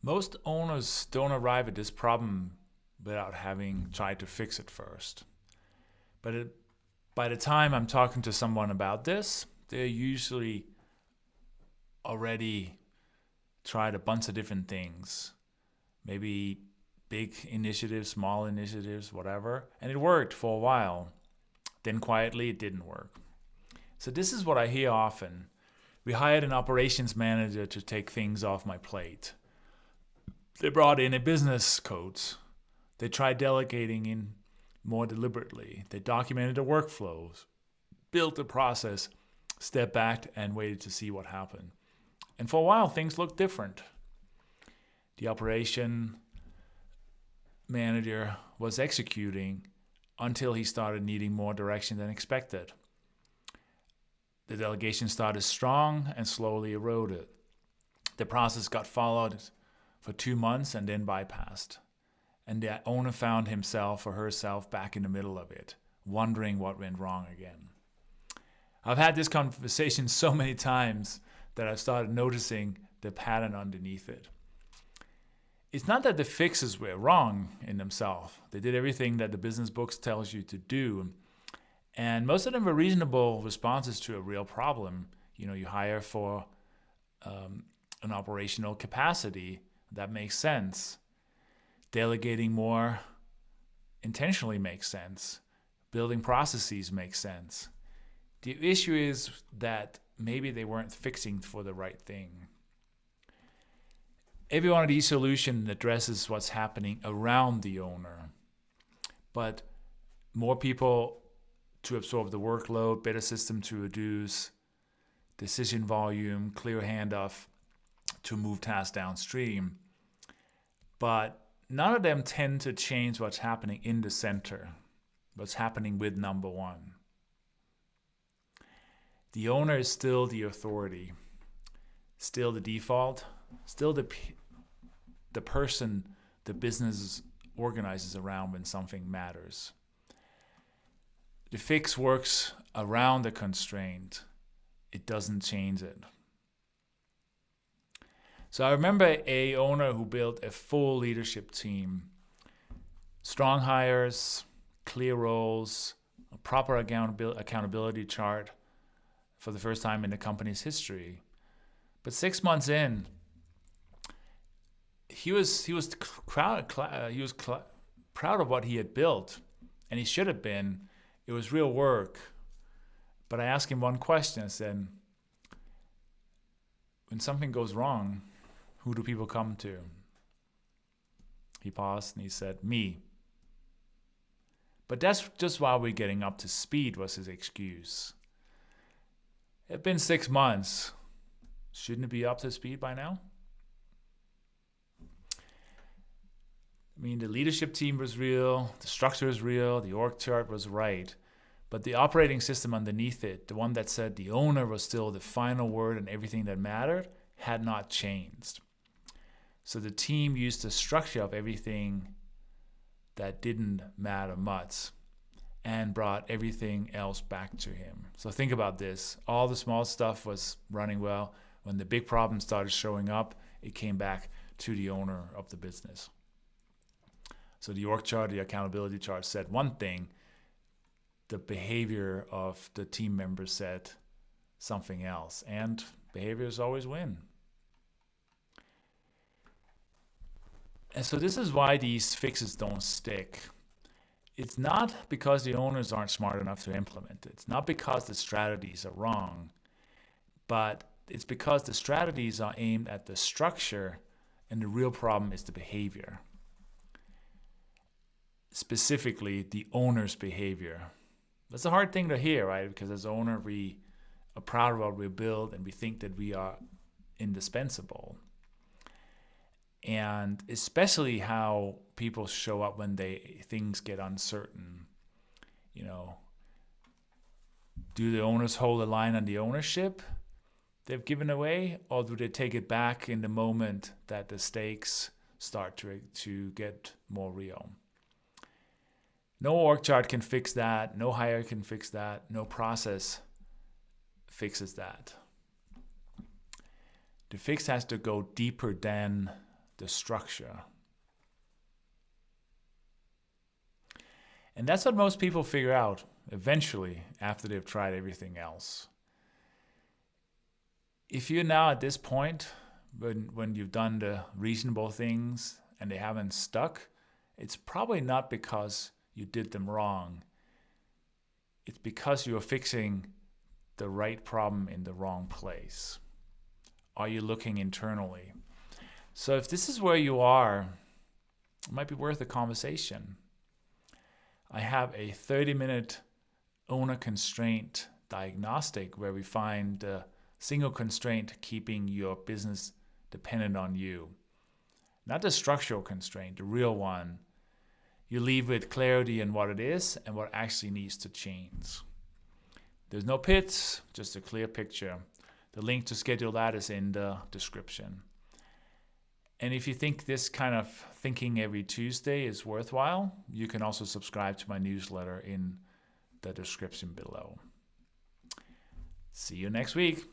Most owners don't arrive at this problem without having tried to fix it first. By the time I'm talking to someone about this, they're usually already tried a bunch of different things. Maybe big initiatives, small initiatives, whatever. And it worked for a while. Then quietly, it didn't work. So this is what I hear often. We hired an operations manager to take things off my plate. They brought in a business coach. They tried delegating in more deliberately. They documented the workflows, built the process, stepped back and waited to see what happened. And for a while, things looked different. The operation manager was executing until he started needing more direction than expected. The delegation started strong and slowly eroded. The process got followed for 2 months and then bypassed. And the owner found himself or herself back in the middle of it, wondering what went wrong again. I've had this conversation so many times that I've started noticing the pattern underneath it. It's not that the fixes were wrong in themselves. They did everything that the business books tells you to do. And most of them were reasonable responses to a real problem. You hire for an operational capacity. That makes sense. Delegating more intentionally makes sense. Building processes makes sense. The issue is that maybe they weren't fixing for the right thing. Every one of these solutions addresses what's happening around the owner. But more people to absorb the workload, better system to reduce decision volume, clear handoff to move tasks downstream. But none of them tend to change what's happening in the center, what's happening with number one. The owner is still the authority, still the default, still the person the business organizes around when something matters. The fix works around the constraint. It doesn't change it. So I remember an owner who built a full leadership team, strong hires, clear roles, a proper accountability chart for the first time in the company's history. But 6 months in, he was proud of what he had built, and he should have been. It was real work. But I asked him one question. I said, when something goes wrong, who do people come to? He paused and he said, me. But that's just while we're getting up to speed, was his excuse. It had been 6 months. Shouldn't it be up to speed by now? The leadership team was real, the structure was real, the org chart was right. But the operating system underneath it, the one that said the owner was still the final word and everything that mattered, had not changed. So the team used the structure of everything that didn't matter much and brought everything else back to him. So think about this. All the small stuff was running well. When the big problems started showing up, it came back to the owner of the business. So the org chart, the accountability chart said one thing. The behavior of the team members said something else. And behaviors always win. And so this is why these fixes don't stick. It's not because the owners aren't smart enough to implement it. It's not because the strategies are wrong. But it's because the strategies are aimed at the structure and the real problem is the behavior. Specifically, the owner's behavior. That's a hard thing to hear, right? Because as owner, we are proud of what we build and we think that we are indispensable. And especially how people show up when things get uncertain. Do the owners hold the line on the ownership they've given away, or do they take it back in the moment that the stakes start to get more real? No org chart can fix that. No hire can fix that. No process fixes that. The fix has to go deeper than the structure. And that's what most people figure out eventually after they've tried everything else. If you're now at this point, when you've done the reasonable things and they haven't stuck, it's probably not because you did them wrong. It's because you are fixing the right problem in the wrong place. Are you looking internally? So if this is where you are, it might be worth a conversation. I have a 30-minute owner constraint diagnostic where we find the single constraint keeping your business dependent on you. Not the structural constraint, the real one. You leave with clarity on what it is and what actually needs to change. There's no pits, just a clear picture. The link to schedule that is in the description. And if you think this kind of thinking every Tuesday is worthwhile, you can also subscribe to my newsletter in the description below. See you next week.